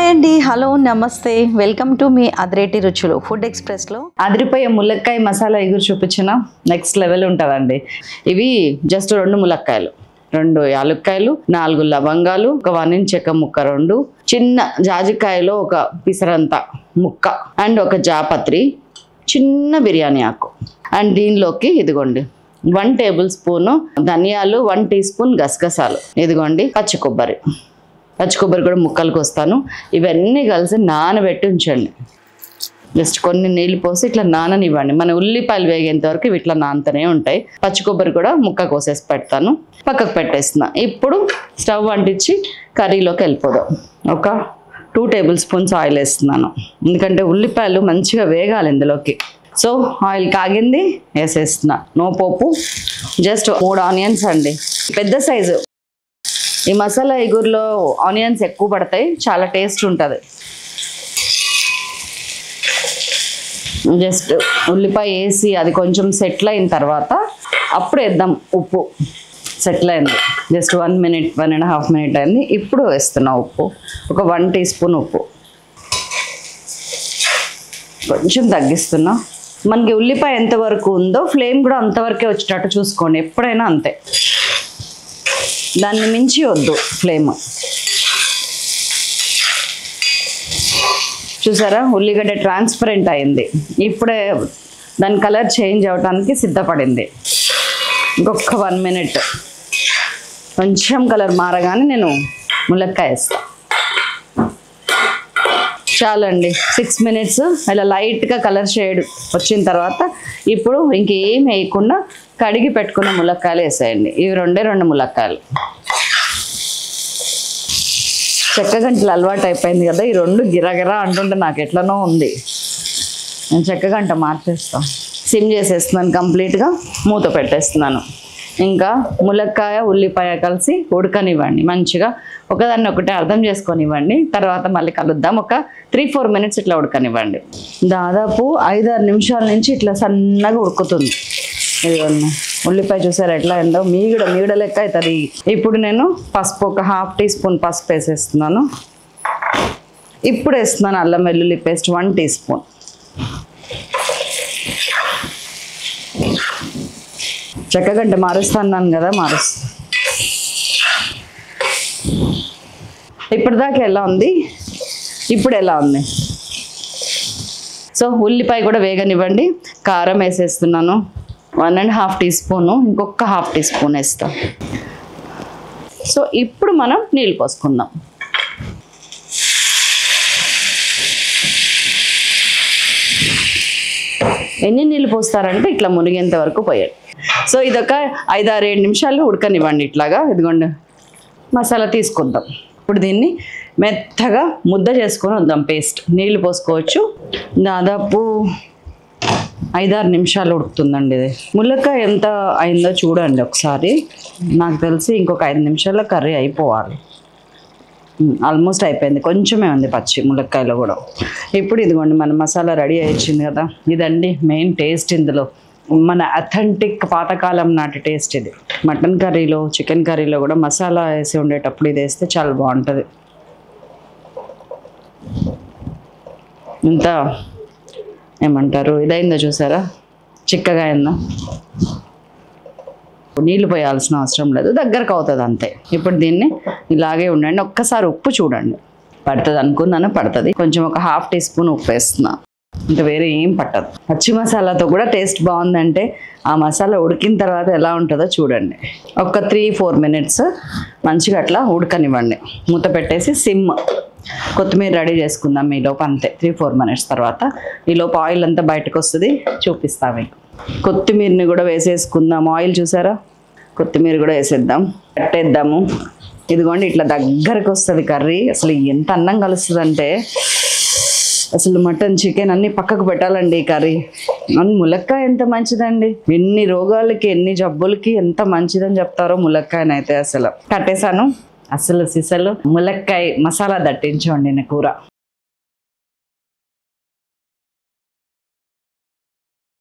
అండి, హలో నమస్తే, welcome to me అదిరేటి రుచులు ఫుడ్ ఎక్స్ప్రెస్లో అదిరిపోయే ములక్కాయ మసాలా ఎగురు చూపించిన నెక్స్ట్ లెవెల్ ఉంటుందండి. ఇవి జస్ట్ 2 ములక్కాయలు, 2 యాలుక్కాయలు, 4 లవంగాలు, ఒక 1 ఇంచ్ చెక్క ముక్క, 2 చిన్న జాజికాయలో ఒక పిసరంత ముక్క అండ్ ఒక జాపత్రి, చిన్న బిర్యానీ ఆకు. అండ్ దీనిలోకి ఇదిగోండి 1 టేబుల్ స్పూను ధనియాలు, 1 టీ స్పూన్ గసగసాలు, ఇదిగోండి పచ్చి కొబ్బరి కూడా ముక్కలకు వస్తాను. ఇవన్నీ కలిసి నానబెట్టి ఉంచండి. జస్ట్ కొన్ని నీళ్ళు పోసి ఇట్లా నాననివ్వండి. మన ఉల్లిపాయలు వేగేంత వరకు ఇట్లా నానుతూనే ఉంటాయి. పచ్చి కొబ్బరి కూడా ముక్క కోసేసి పెడతాను, పక్కకు పెట్టేస్తున్నా. ఇప్పుడు స్టవ్ అంటించి కర్రీలోకి వెళ్ళిపోదాం. ఒక 2 టేబుల్ స్పూన్స్ ఆయిల్ వేస్తున్నాను, ఎందుకంటే ఉల్లిపాయలు మంచిగా వేగాలి ఇందులోకి. సో ఆయిల్ కాగింది, వేసేస్తున్నా. నో పోపు, జస్ట్ 3 ఆనియన్స్ అండి, పెద్ద సైజు. ఈ మసాలా ఎగురులో ఆనియన్స్ ఎక్కువ పడతాయి, చాలా టేస్ట్ ఉంటుంది. జస్ట్ ఉల్లిపాయ వేసి అది కొంచెం సెటిల్ అయిన తర్వాత అప్పుడు వేద్దాం ఉప్పు. సెటిల్ అయింది, జస్ట్ 1 మినిట్ 1.5 మినిట్ అయింది. ఇప్పుడు వేస్తున్నా ఉప్పు, ఒక 1 టీ స్పూన్ ఉప్పు. కొంచెం తగ్గిస్తున్నా. మనకి ఉల్లిపాయ ఎంతవరకు ఉందో ఫ్లేమ్ కూడా అంతవరకే వచ్చేటట్టు చూసుకోండి, ఎప్పుడైనా అంతే, దాన్ని మించి వద్దు ఫ్లేమ్. చూసారా ఉల్లిగడ్డ ట్రాన్స్పరెంట్ అయింది, ఇప్పుడే దాని కలర్ చేంజ్ అవడానికి సిద్ధపడింది. ఇంకొక 1 మినిట్ కొంచెం కలర్ మారగానే నేను ములక్కాయ వేస్తాను. చాలండి, 6 మినిట్స్ ఇలా లైట్గా కలర్ షేడ్ వచ్చిన తర్వాత ఇప్పుడు ఇంకేం వేయకుండా కడిగి పెట్టుకున్న ములక్కాయలు వేసేయండి. ఇవి 2 ములక్కాయలు. చెక్కగంటలు అలవాటు అయిపోయింది కదా, ఈ 2 గిరగిరా అంటుంటే నాకు ఎట్లనో ఉంది. నేను చెక్కగంట మార్చేస్తాను. సిమ్ చేసేస్తున్నాను, కంప్లీట్గా మూత పెట్టేస్తున్నాను. ఇంకా ములక్కాయ ఉల్లిపాయ కలిసి ఉడకనివ్వండి మంచిగా, ఒకదాన్ని ఒకటే అర్థం చేసుకొనివ్వండి. తర్వాత మళ్ళీ కలుద్దాం. ఒక 3-4 మినిట్స్ ఇట్లా ఉడకనివ్వండి. దాదాపు 5-6 నిమిషాల నుంచి ఇట్లా సన్నగా ఉడుకుతుంది. ఇదిగోండి ఉల్లిపాయ చూసారు ఎట్లా అయిందో, మీగడ లెక్క అవుతుంది. ఇప్పుడు నేను పసుపు, ఒక 1/2 టీ స్పూన్ పసుపు వేసేస్తున్నాను. ఇప్పుడు వేస్తున్నాను అల్లం వెల్లుల్లి పేస్ట్ 1 టీ స్పూన్. చెక్కగంట మారుస్తున్నాను కదా, మారుస్తా. ఇప్పటిదాకా ఎలా ఉంది, ఇప్పుడు ఎలా ఉంది? సో ఉల్లిపాయ కూడా వేగనివ్వండి. కారం వేసేస్తున్నాను 1.5 టీ స్పూను, ఇంకొక 1/2 టీ స్పూన్ వేస్తాం. సో ఇప్పుడు మనం నీళ్ళు పోసుకుందాం. ఎన్ని నీళ్ళు పోస్తారంటే ఇట్లా మునిగేంత వరకు పోయాలి. సో ఇదొక 5-6-7 నిమిషాలు ఉడకనివ్వండి ఇట్లాగా. ఇదిగోండి మసాలా తీసుకుందాం. ఇప్పుడు దీన్ని మెత్తగా ముద్ద చేసుకొని వద్దాం పేస్ట్. నీళ్ళు పోసుకోవచ్చు. దాదాపు 5-6 నిమిషాలు ఉడుకుతుందండి ఇది. ములక్కాయ ఎంత అయిందో చూడండి ఒకసారి. నాకు తెలిసి ఇంకొక 5 నిమిషాల్లో కర్రీ అయిపోవాలి. ఆల్మోస్ట్ అయిపోయింది, కొంచెమే ఉంది పచ్చి ములక్కాయలో కూడా. ఇప్పుడు ఇదిగోండి మన మసాలా రెడీ అయ్యింది కదా, ఇదండి మెయిన్ టేస్ట్ ఇందులో. మన అథెంటిక్ పాతకాలం నాటి టేస్ట్ ఇది. మటన్ కర్రీలో, చికెన్ కర్రీలో కూడా మసాలా వేసి ఉండేటప్పుడు ఇది వేస్తే చాలా బాగుంటుంది. ఇంత ఏమంటారు ఇదైందో చూసారా, చిక్కగా అయిందా. నీళ్ళు పోయాల్సిన అవసరం లేదు, దగ్గరకు అవుతుంది అంతే. ఇప్పుడు దీన్ని ఇలాగే ఉండండి. ఒక్కసారి ఉప్పు చూడండి, పడుతుంది అనుకున్నాను, పడుతుంది. కొంచెం ఒక 1/2 టీ స్పూన్ ఉప్పు వేస్తున్నా, ఇంకా వేరే ఏం పట్టదు. పచ్చి మసాలాతో కూడా టేస్ట్ బాగుందంటే ఆ మసాలా ఉడికిన తర్వాత ఎలా ఉంటుందో చూడండి. ఒక 3-4 మినిట్స్ మంచిగా అట్లా ఉడకనివ్వండి. మూత పెట్టేసి సిమ్. కొత్తిమీర రెడీ చేసుకుందాం ఈలోపు, అంతే. 3-4 మినిట్స్ తర్వాత ఈలోపు ఆయిల్ అంతా బయటకు వస్తుంది, చూపిస్తాం మీకు. కొత్తిమీరని కూడా వేసేసుకుందాం. ఆయిల్ చూసారా, కొత్తిమీర కూడా వేసేద్దాం, కట్టేద్దాము. ఇదిగోండి ఇట్లా దగ్గరకు వస్తుంది కర్రీ. అసలు ఎంత అన్నం కలుస్తుంది అంటే, అసలు మటన్ చికెన్ అన్ని పక్కకు పెట్టాలండి ఈ కర్రీ. ములక్కాయ ఎంత మంచిదండి, ఎన్ని రోగాలకి ఎన్ని జబ్బులకి ఎంత మంచిదని చెప్తారో ములక్కాయనైతే. అసలు కట్టేశాను. అసలు సిసలు ములక్కాయ మసాలా దట్టించండి కూర.